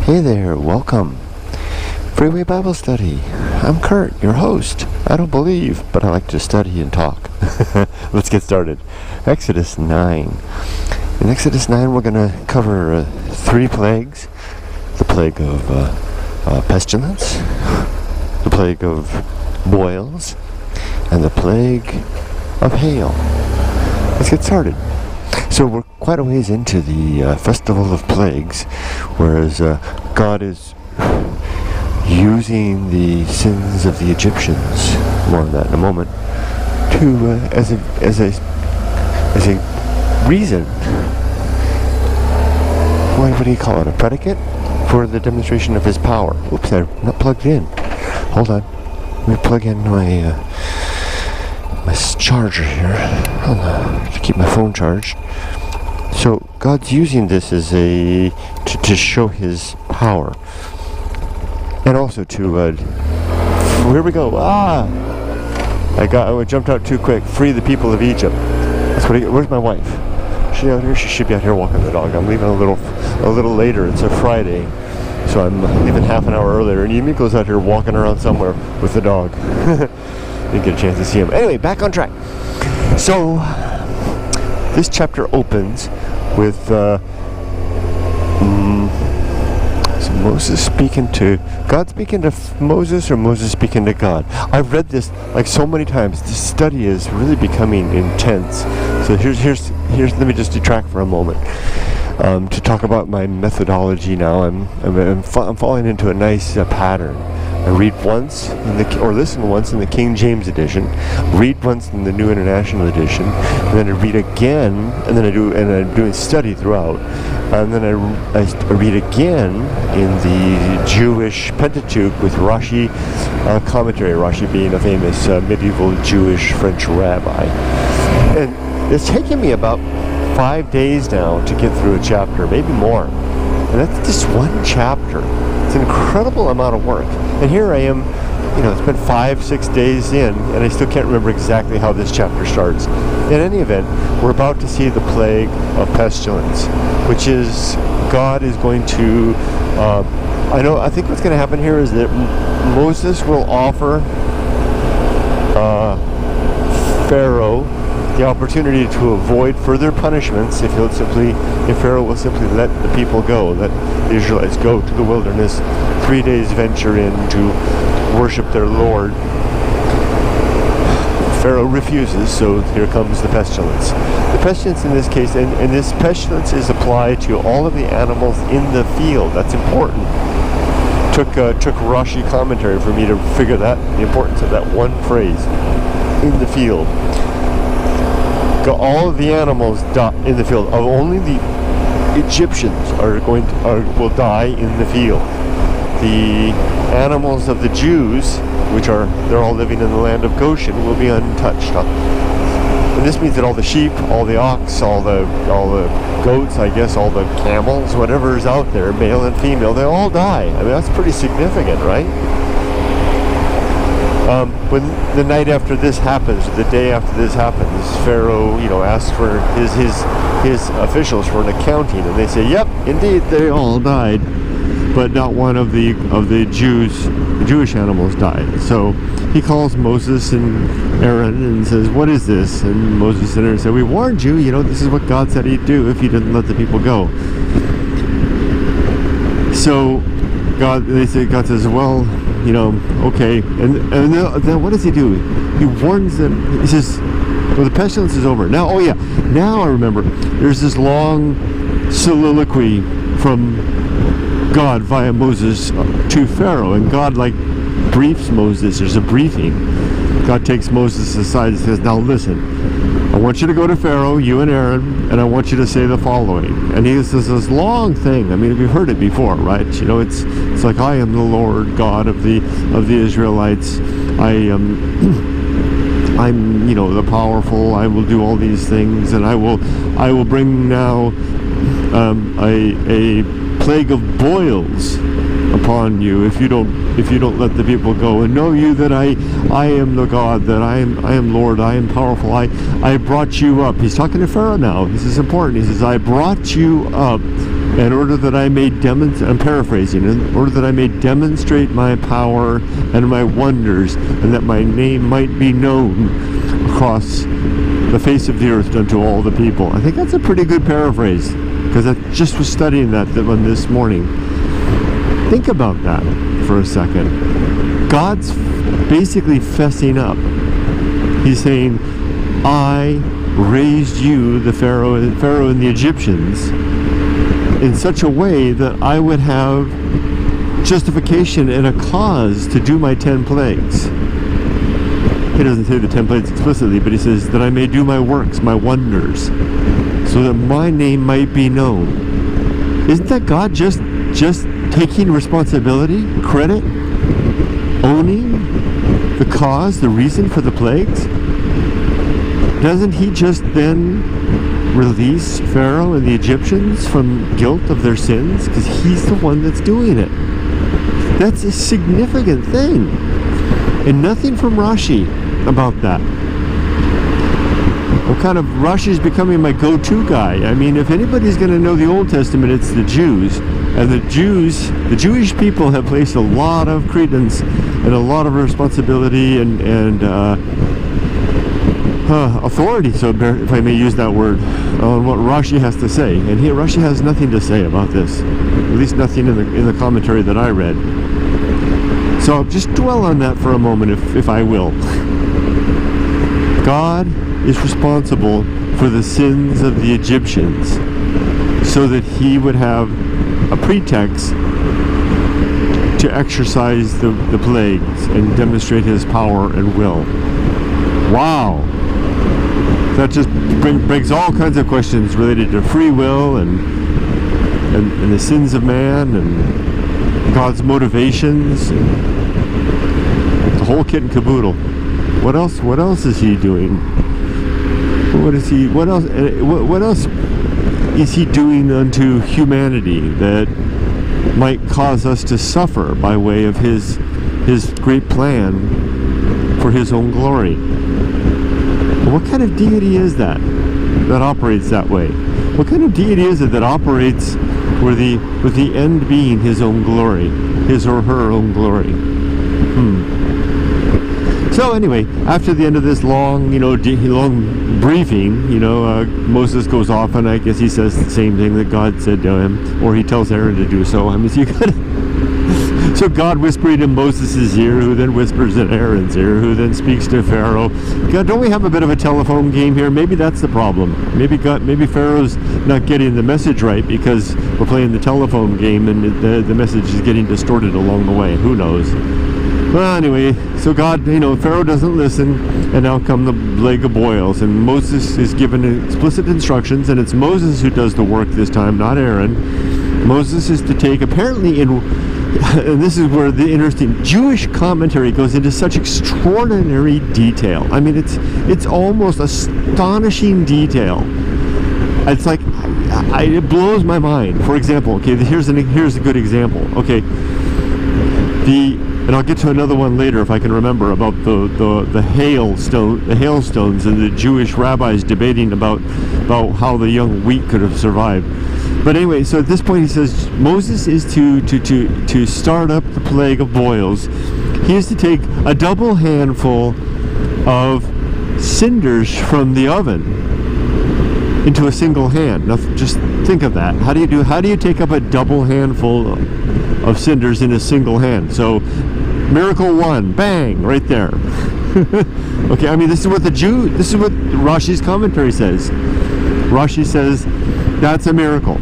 Hey there, welcome. Freeway Bible Study. I'm Kurt, your host. I don't believe, but I like to study and talk. Let's get started. Exodus 9. In Exodus 9, we're going to cover 3 plagues. The plague of pestilence, the plague of boils, and the plague of hail. Let's get started. So we're quite a ways into the Festival of Plagues, whereas God is using the sins of the Egyptians, more on that in a moment, to as a reason. What do you call it? A predicate for the demonstration of His power. Oops, I'm not plugged in. Hold on. Let me plug in my charger here. Hold on, to keep my phone charged. So God's using this as to show His power, and also to here we go. I jumped out too quick. Free the people of Egypt. That's what. Where's my wife? Is she out here? She should be out here walking the dog. I'm leaving a little later. It's a Friday, so I'm leaving half an hour earlier. And Yumiko's out here walking around somewhere with the dog. Didn't get a chance to see him. Anyway, back on track. So this chapter opens with Moses speaking to God, speaking to Moses, or Moses speaking to God. I've read this like so many times. This study is really becoming intense. So here's let me just detract for a moment to talk about my methodology. Now I'm falling into a nice pattern. I read once or listen once in the King James edition, read once in the New International edition, and then I read again, and then I'm doing study throughout, and then I read again in the Jewish Pentateuch with Rashi commentary. Rashi being a famous medieval Jewish French rabbi, and it's taken me about 5 days now to get through a chapter, maybe more, and that's just one chapter. It's an incredible amount of work. And here I am, it's been 5-6 days in, and I still can't remember exactly how this chapter starts. In any event, we're about to see the plague of pestilence, which is God is going to, I think what's going to happen here is that Moses will offer Pharaoh the opportunity to avoid further punishments if Pharaoh will simply let the people go, let the Israelites go to the wilderness, 3 days venture in to worship their Lord. Pharaoh refuses, so here comes the pestilence. The pestilence in this case, and this pestilence is applied to all of the animals in the field. That's important. Took Rashi commentary for me to figure the importance of that one phrase, in the field. All of the animals die in the field. Only the Egyptians will die in the field. The animals of the Jews, they're all living in the land of Goshen, will be untouched. And this means that all the sheep, all the ox, all the goats, I guess, all the camels, whatever is out there, male and female, they all die. I mean, that's pretty significant, right? When the night after this happens, the day after this happens, Pharaoh, asks for his officials for an accounting, and they say, "Yep, indeed, they all died, but not one of the Jewish animals died." So he calls Moses and Aaron and says, "What is this?" And Moses and Aaron say, "We warned you. This is what God said He'd do if He didn't let the people go." So God says, "Well, okay." And then what does He do? He warns them. He says, "Well, the pestilence is over." Now, now I remember. There's this long soliloquy from God via Moses to Pharaoh, and God briefs Moses. There's a briefing. God takes Moses aside and says, "Now listen, I want you to go to Pharaoh, you and Aaron, and I want you to say the following." And he says this long thing. I mean, we've heard it before, right? It's like, "I am the Lord God of the Israelites. I'm the powerful. I will do all these things, and I will bring now a plague of boils upon you if you don't let the people go. And know you that I am the God, that I am Lord, I am powerful. I brought you up." He's talking to Pharaoh now. This is important. He says, "I brought you up in order that I may demonstrate, I'm paraphrasing, in order that I may demonstrate my power and my wonders, and that my name might be known across the face of the earth unto all the people. I think that's a pretty good paraphrase, because I just was studying that one this morning. Think about that for a second. God's basically fessing up. He's saying, I raised you, the Pharaoh and the Egyptians, in such a way that I would have justification and a cause to do my 10 plagues. He doesn't say the 10 plagues explicitly, but he says that I may do my works, my wonders, so that my name might be known. Isn't that God just taking responsibility, credit, owning the cause, the reason for the plagues? Doesn't he just then release Pharaoh and the Egyptians from guilt of their sins? Because he's the one that's doing it. That's a significant thing. And nothing from Rashi about that. Rashi's becoming my go-to guy. I mean, if anybody's going to know the Old Testament, it's the Jews. And the Jewish people have placed a lot of credence and a lot of responsibility and authority, so if I may use that word, on what Rashi has to say. And here Rashi has nothing to say about this, at least nothing in the commentary that I read. So I'll just dwell on that for a moment, if I will. God is responsible for the sins of the Egyptians, so that he would have a pretext to exercise the plagues and demonstrate his power and will. Wow! That just brings all kinds of questions related to free will and the sins of man and God's motivations, and the whole kit and caboodle. What else is he doing? What else is he doing unto humanity that might cause us to suffer by way of his great plan for his own glory? What kind of deity is that operates that way? What kind of deity is it that operates with the end being his own glory, his or her own glory? So anyway, after the end of this long briefing, Moses goes off, and I guess he says the same thing that God said to him, or he tells Aaron to do so. I mean, so God whispered in Moses' ear, who then whispers in Aaron's ear, who then speaks to Pharaoh. God, don't we have a bit of a telephone game here? Maybe that's the problem. Maybe Pharaoh's not getting the message right because we're playing the telephone game, and the message is getting distorted along the way. Who knows? Well, anyway, so God, Pharaoh doesn't listen, and now come the plague of boils, and Moses is given explicit instructions, and it's Moses who does the work this time, not Aaron. Moses is to take, apparently and this is where the interesting Jewish commentary goes into such extraordinary detail. I mean, it's almost astonishing detail. It's like, it blows my mind. For example, okay, here's a good example. Okay, and I'll get to another one later if I can remember, about the hailstones and the Jewish rabbis debating about how the young wheat could have survived. But anyway, so at this point he says Moses is to start up the plague of boils. He is to take a double handful of cinders from the oven into a single hand. Now just think of that. How do you take up a double handful of cinders in a single hand? So miracle one, bang, right there. Okay, I mean, this is what Rashi's commentary says. Rashi says that's a miracle,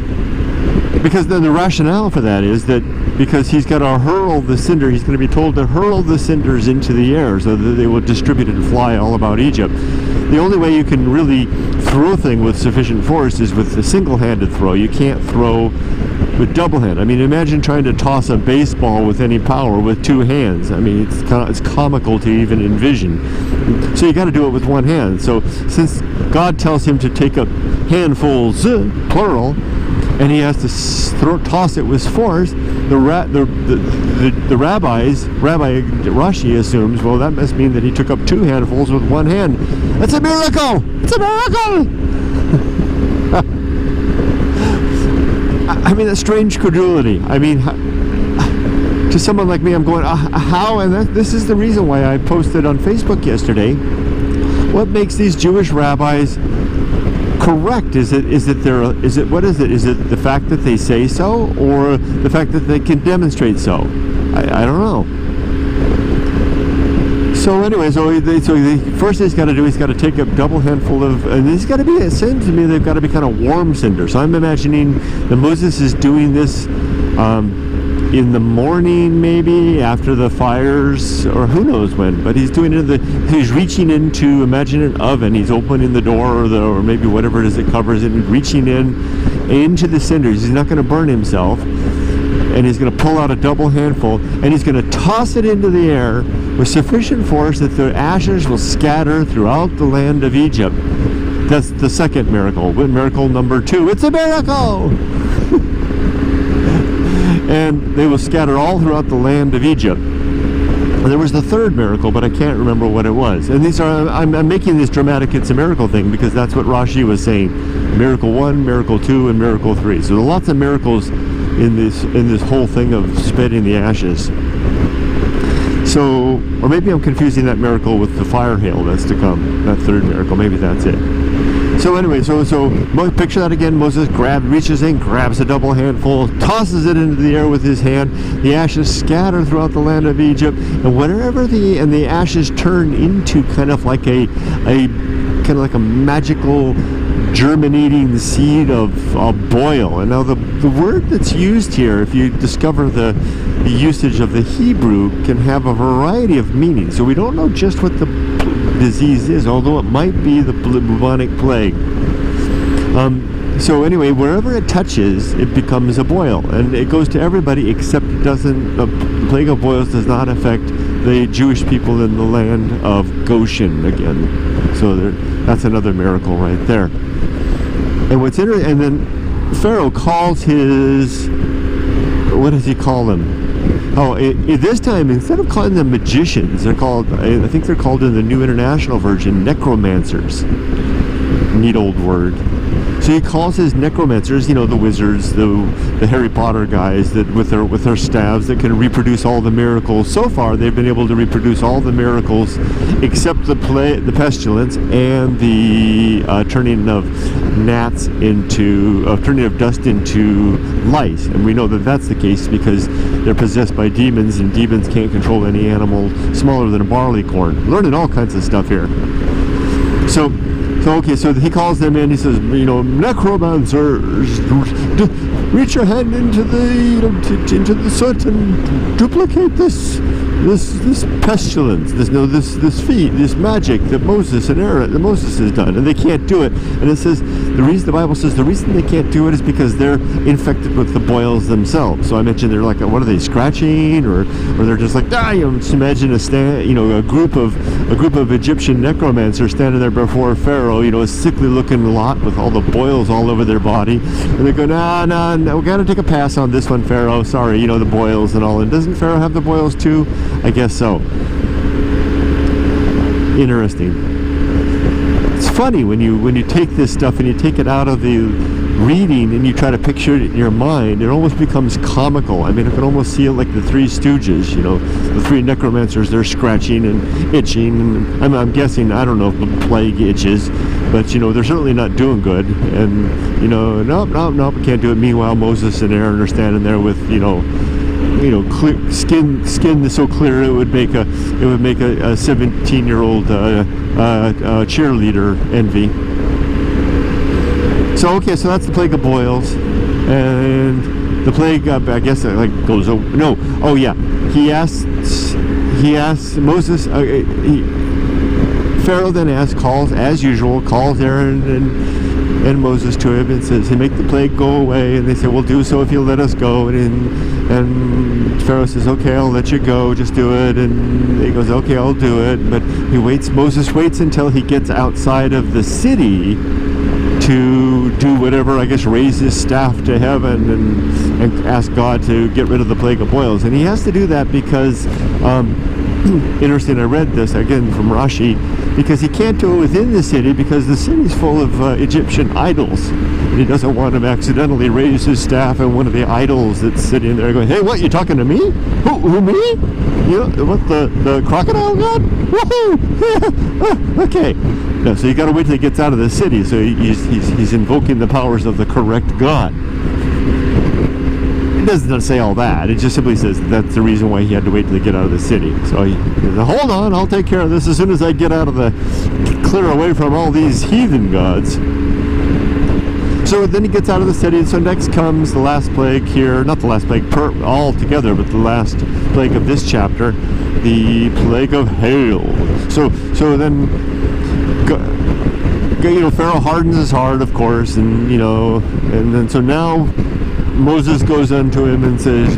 because then the rationale for that is that because he's got to hurl the cinder, he's going to be told to hurl the cinders into the air so that they will distribute and fly all about Egypt. The only way you can really throw a thing with sufficient force is with a single-handed throw. You can't throw with double hand. I mean, imagine trying to toss a baseball with any power with two hands. I mean, it's comical to even envision. So you got to do it with one hand. So since God tells him to take up handfuls, plural, and he has to toss it with force, Rabbi Rashi assumes, well, that must mean that he took up two handfuls with one hand. That's a miracle! It's a miracle! I mean, a strange credulity. I mean, to someone like me, I'm going, how? And this is the reason why I posted on Facebook yesterday. What makes these Jewish rabbis correct? Is it the fact that they say so, or the fact that they can demonstrate so? I don't know. So anyway, first he's got to take a double handful of, and he's got to be, it seems to me they've got to be kind of warm cinder. So I'm imagining that Moses is doing this in the morning, maybe after the fires, or who knows when. But he's doing it. He's reaching into, imagine an oven. He's opening the door, or maybe whatever it is that covers it, and reaching into the cinders. He's not going to burn himself, and he's going to pull out a double handful, and he's going to toss it into the air with sufficient force that the ashes will scatter throughout the land of Egypt. That's the second miracle. Miracle number 2. It's a miracle. And they will scatter all throughout the land of Egypt. And there was the third miracle, but I can't remember what it was. And these are, I'm making this dramatic it's a miracle thing because that's what Rashi was saying. Miracle 1, miracle 2, and miracle 3. So there are lots of miracles in this whole thing of spitting the ashes. So, or maybe I'm confusing that miracle with the fire hail that's to come. That third miracle, maybe that's it. So anyway, so picture that again. Moses reaches in, grabs a double handful, tosses it into the air with his hand. The ashes scatter throughout the land of Egypt, and whatever the ashes turn into kind of like a magical germinating seed of boil. And now the word that's used here, if you discover the usage of the Hebrew, can have a variety of meanings. So we don't know just what the disease is, although it might be the bubonic plague. So anyway, wherever it touches, it becomes a boil, and it goes to everybody except it doesn't. The plague of boils does not affect the Jewish people in the land of Goshen again. So that's another miracle right there. And what's interesting, and then Pharaoh calls his, what does he call them? Oh, this time, instead of calling them magicians, they're called, I think they're called in the New International Version, necromancers. Neat old word. So he calls his necromancers, the wizards, the Harry Potter guys that with their staves that can reproduce all the miracles. So far, they've been able to reproduce all the miracles except the pestilence and the turning of turning of dust into lice. And we know that that's the case because they're possessed by demons, and demons can't control any animal smaller than a barley corn. Learning all kinds of stuff here. So he calls them in. He says, necromancers, reach your hand into the soot and duplicate this pestilence, this magic that Moses has done, and they can't do it. And it says the Bible says the reason they can't do it is because they're infected with the boils themselves. So I mentioned they're like, what are they, scratching, or they're just like, just imagine a group of Egyptian necromancers standing there before Pharaoh, a sickly looking lot with all the boils all over their body, and they go, no, we got to take a pass on this one, Pharaoh. Sorry, the boils and all. And doesn't Pharaoh have the boils too? I guess so. Interesting. It's funny when you take this stuff and you take it out of the reading and you try to picture it in your mind, it almost becomes comical. I mean, I can almost see it like the Three Stooges, the three necromancers, they're scratching and itching, and I'm guessing, I don't know if the plague itches, but they're certainly not doing good, and nope, can't do it. Meanwhile, Moses and Aaron are standing there with clear skin so clear it would make a 17-year-old cheerleader envy. So that's the plague of boils, and the plague I guess goes over. No, oh yeah, he asks Moses. Pharaoh then calls Aaron and Moses to him and says, "Hey, make the plague go away." And they say, "We'll do so if you'll let us go." And Pharaoh says, "Okay, I'll let you go. Just do it." And he goes, "Okay, I'll do it." But Moses waits until he gets outside of the city to do whatever, I guess, raise his staff to heaven and ask God to get rid of the plague of boils. And he has to do that because interesting, I read this again from Rashi, because he can't do it within the city because the city's full of Egyptian idols. And he doesn't want to accidentally raise his staff and one of the idols that's sitting there going, hey, what, you talking to me? Who me? You know, what, the crocodile god? Woohoo! Okay. No, so you got to wait till he gets out of the city. So he's invoking the powers of the correct god. It doesn't say all that. It just simply says that's the reason why he had to wait till he get out of the city. So he says, hold on, I'll take care of this as soon as I get out of clear away from all these heathen gods. So then he gets out of the city. So next comes the last plague here, not the last plague all together, but the last plague of this chapter, the plague of hail. So then, Pharaoh hardens his heart, of course, and then so now Moses goes unto him and says,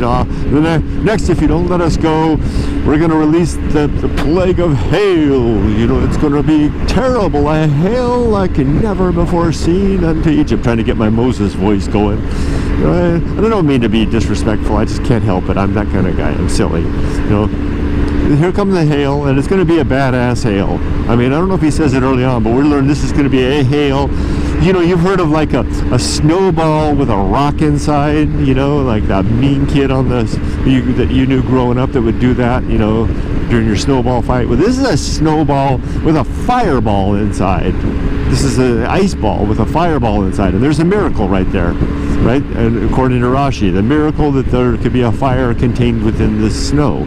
next, if you don't let us go, we're going to release the plague of hail. It's going to be terrible, a hail like never before seen unto Egypt. Trying to get my Moses voice going. I don't mean to be disrespectful. I just can't help it. I'm that kind of guy. I'm silly. Here comes the hail, and it's going to be a badass hail. I mean, I don't know if he says it early on, but we're learning this is going to be a hail. You've heard of like a snowball with a rock inside, like that mean kid that you knew growing up that would do that, during your snowball fight. Well, this is a snowball with a fireball inside. This is an ice ball with a fireball inside, and there's a miracle right there, right? And according to Rashi, the miracle that there could be a fire contained within the snow.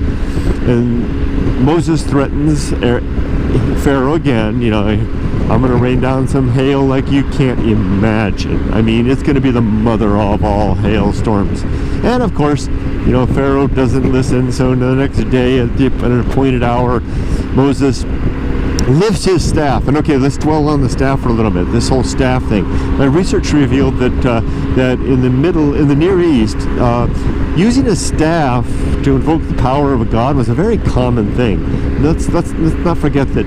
And Moses threatens Pharaoh again, I'm going to rain down some hail like you can't imagine. I mean, it's going to be the mother of all hailstorms. And of course, Pharaoh doesn't listen. So the next day at an appointed hour, Moses lifts his staff. And okay, let's dwell on the staff for a little bit. This whole staff thing. My research revealed that in the Near East, using a staff to invoke the power of a god was a very common thing. Let's not forget that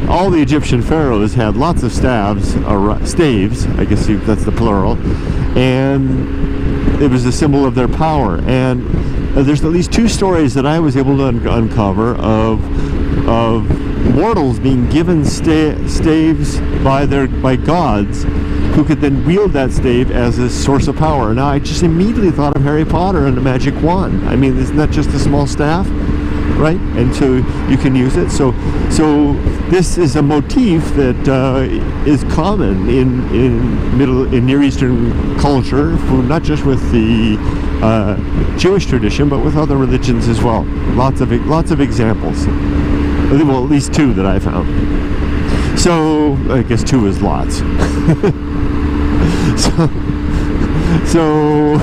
all the Egyptian pharaohs had lots of staves, I guess that's the plural, and it was a symbol of their power. And there's at least two stories that I was able to uncover of mortals being given staves by gods who could then wield that stave as a source of power. Now, I just immediately thought of Harry Potter and the magic wand. I mean, isn't that just a small staff, right? And so you can use it. So this is a motif that is common in Near Eastern culture, not just with the Jewish tradition, but with other religions as well. Lots of examples. Well, at least two that I found. So I guess two is lots. So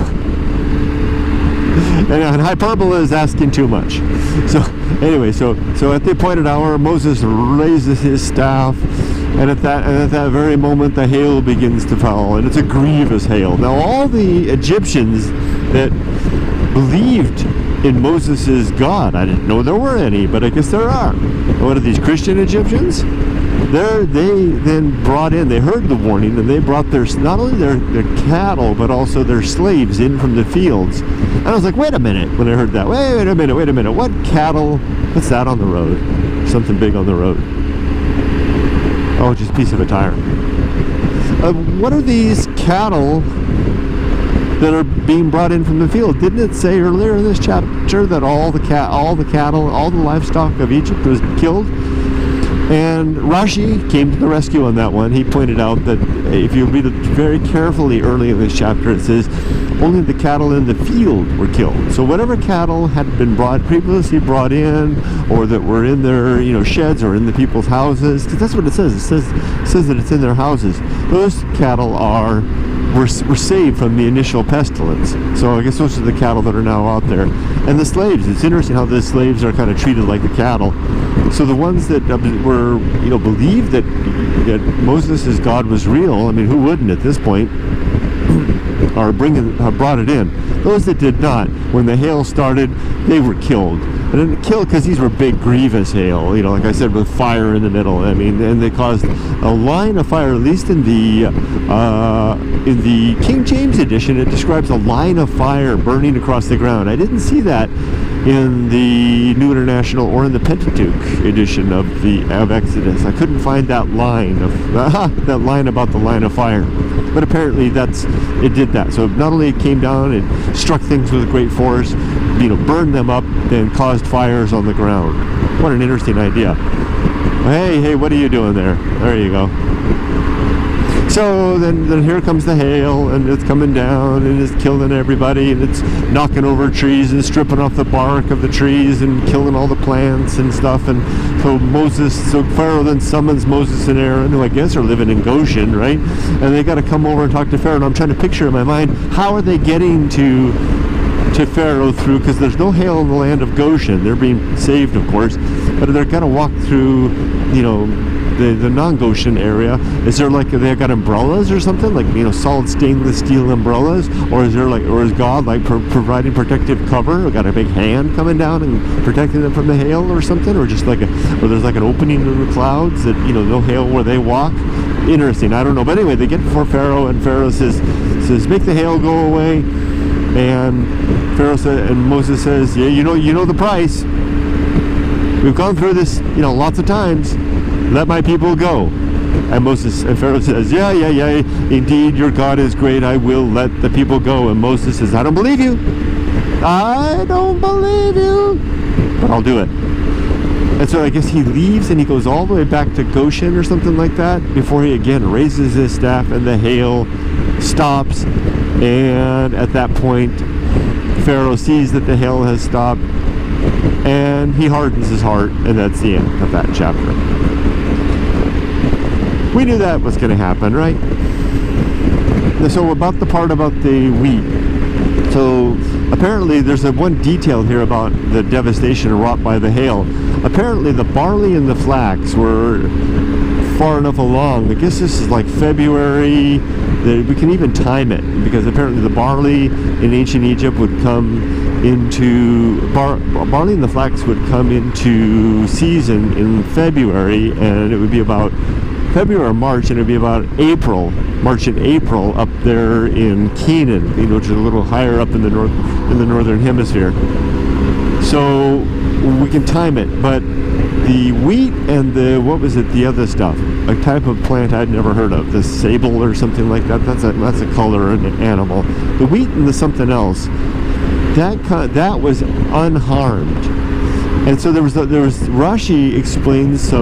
and hyperbole is asking too much. So anyway, so at the appointed hour, Moses raises his staff, and at that very moment, the hail begins to fall, and it's a grievous hail. Now, all the Egyptians that believed in Moses' God, I didn't know there were any, but I guess there are. What are these, Christian Egyptians? They then brought in, they heard the warning, and they brought not only their cattle, but also their slaves in from the fields. And I was like, wait a minute, when I heard that, wait a minute, what cattle, what's that on the road? Something big on the road. Oh, just a piece of a tire. What are these cattle that are being brought in from the field? Didn't it say earlier in this chapter that all the cattle, all the livestock of Egypt was killed? And Rashi came to the rescue on that one. He pointed out that if you read it very carefully early in this chapter, it says only the cattle in the field were killed. So whatever cattle had been previously brought in, or that were in their sheds or in the people's houses, because that's what it says. It says that it's in their houses. Those cattle were saved from the initial pestilence. So I guess those are the cattle that are now out there. And the slaves, it's interesting how the slaves are kind of treated like the cattle. So the ones that were, believed that Moses' God was real, I mean, who wouldn't at this point, or brought it in. Those that did not, when the hail started, they were killed. And then killed because these were big, grievous hail, like I said, with fire in the middle. I mean, and they caused a line of fire, at least in the King James edition, it describes a line of fire burning across the ground. I didn't see that in the New International or in the Pentateuch edition of Exodus. I couldn't find that line of that line about the line of fire, but apparently it did that. So not only it came down and struck things with great force, burned them up, then caused fires on the ground. What an interesting idea. Hey, what are you doing there? There you go. So then here comes the hail, and it's coming down, and it's killing everybody, and it's knocking over trees and stripping off the bark of the trees and killing all the plants and stuff. And so Pharaoh then summons Moses and Aaron, who I guess are living in Goshen, right? And they got to come over and talk to Pharaoh. And I'm trying to picture in my mind, how are they getting to Pharaoh through, because there's no hail in the land of Goshen. They're being saved, of course, but they're going to walk through, the non-Goshen area. Is there they got umbrellas or something, solid stainless steel umbrellas, or is God providing protective cover? Or got a big hand coming down and protecting them from the hail or something, or just or there's an opening in the clouds that no hail where they walk? Interesting. I don't know, but anyway, they get before Pharaoh, and Pharaoh says make the hail go away. And Pharaoh said, and Moses says, yeah, you know the price. We've gone through this, lots of times. Let my people go. And Pharaoh says, yeah, indeed, your God is great. I will let the people go. And Moses says, I don't believe you. I don't believe you, but I'll do it. And so I guess he leaves and he goes all the way back to Goshen or something like that before he again raises his staff, and the hail stops. And at that point, Pharaoh sees that the hail has stopped, and he hardens his heart, and that's the end of that chapter. We knew that was going to happen, right? So about the part about the wheat. So apparently there's one detail here about the devastation wrought by the hail. Apparently the barley and the flax were far enough along. I guess this is February. We can even time it, because apparently the barley in ancient Egypt would come into barley and the flax would come into season in February, and it would be about February or March, and it would be about March and April up there in Canaan, which is a little higher up in the northern hemisphere. So we can time it, but the wheat and the other stuff, a type of plant I'd never heard of, the sable or something like that. That's a color in an animal. The wheat and the something else, that was unharmed. And so there was Rashi explains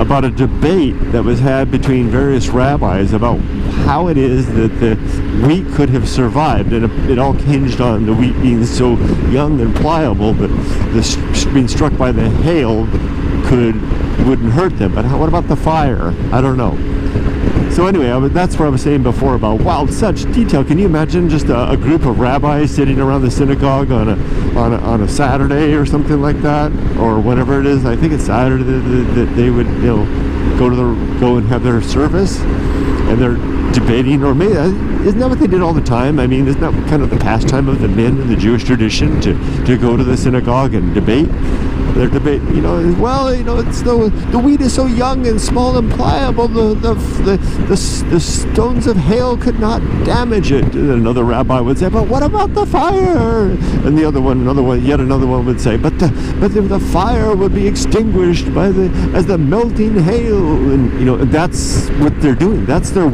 about a debate that was had between various rabbis about how it is that the wheat could have survived, and it all hinged on the wheat being so young and pliable that being struck by the hail wouldn't hurt them. But what about the fire? I don't know. So anyway, that's what I was saying before about, wow, such detail. Can you imagine just a group of rabbis sitting around the synagogue on a Saturday or something like that, or whatever it is? I think it's Saturday that they would go and have their service, and they're debating, or maybe isn't that what they did all the time? I mean, isn't that kind of the pastime of the men in the Jewish tradition to go to the synagogue and debate? Their debate, it's the wheat is so young and small and pliable, the stones of hail could not damage it. And another rabbi would say, but what about the fire? And yet another one would say, but the fire would be extinguished as the melting hail. And that's what they're doing. That's their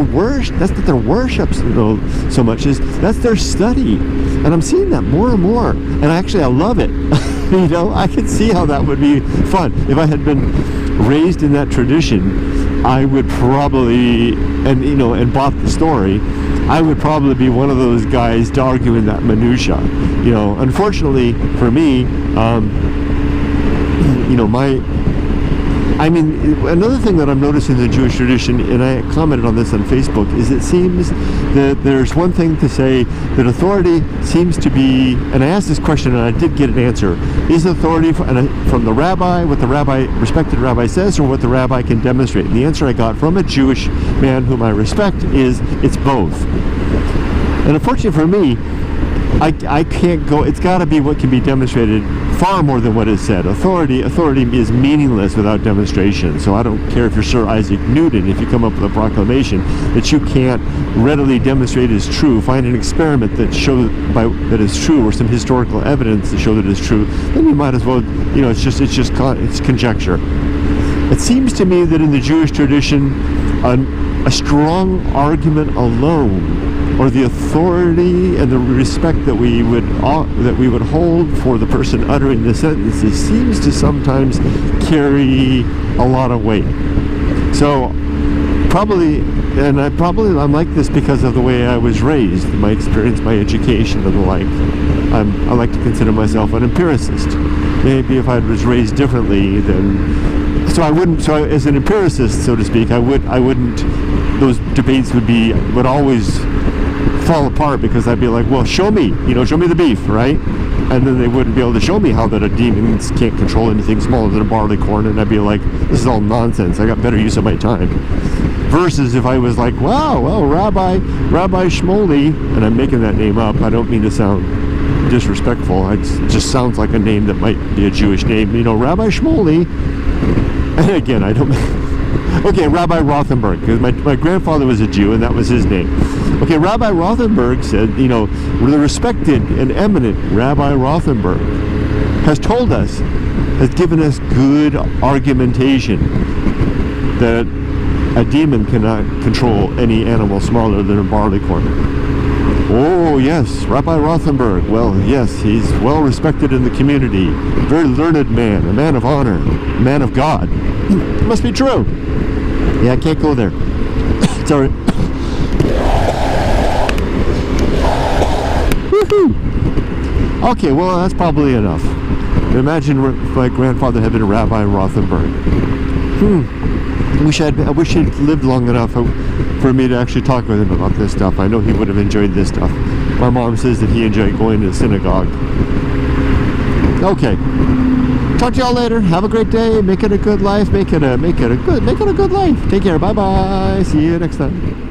worship. That's what their worship so much is. That's their study. And I'm seeing that more and more. And I love it. I can see how that would be fun. If I had been raised in that tradition, I would probably, and bought the story, I would probably be one of those guys to argue in that minutia. Unfortunately for me, another thing that I'm noticing in the Jewish tradition, and I commented on this on Facebook, is it seems that there's one thing to say that authority seems to be, and I asked this question and I did get an answer, is authority from the rabbi, what the respected rabbi says, or what the rabbi can demonstrate? And the answer I got from a Jewish man whom I respect is it's both. And unfortunately for me, I can't go, it's got to be what can be demonstrated far more than what is said. Authority is meaningless without demonstration. So I don't care if you're Sir Isaac Newton, if you come up with a proclamation that you can't readily demonstrate is true, find an experiment that shows that is true, or some historical evidence to show that it's true, then you might as well, it's conjecture. It seems to me that in the Jewish tradition, a strong argument alone, or the authority and the respect that we would hold for the person uttering the sentences, seems to sometimes carry a lot of weight. So I'm like this because of the way I was raised, my experience, my education, and the like. I like to consider myself an empiricist. Maybe if I was raised differently, then so as an empiricist, so to speak, I wouldn't. Those debates would always fall apart, because I'd be like, well, show me the beef, right? And then they wouldn't be able to show me how that a demon can't control anything smaller than a barley corn, and I'd be like, this is all nonsense. I got better use of my time. Versus if I was like, wow, well, Rabbi Shmuley, and I'm making that name up. I don't mean to sound disrespectful. It just sounds like a name that might be a Jewish name. Rabbi Shmuley. And again, I don't. Okay, Rabbi Rothenberg, because my grandfather was a Jew, and that was his name. Okay, Rabbi Rothenberg said, the respected and eminent Rabbi Rothenberg has given us good argumentation that a demon cannot control any animal smaller than a barley corn. Oh, yes, Rabbi Rothenberg. Well, yes, he's well respected in the community. Very learned man, a man of honor, a man of God. It must be true. Yeah, I can't go there. Sorry. Woohoo! Okay, well, that's probably enough. Imagine if my grandfather had been Rabbi Rothenberg. I wish he'd lived long enough for me to actually talk with him about this stuff. I know he would have enjoyed this stuff. My mom says that he enjoyed going to the synagogue. Okay. Talk to y'all later. Have a great day. Make it a good life. Make it a good life. Take care. Bye bye. See you next time.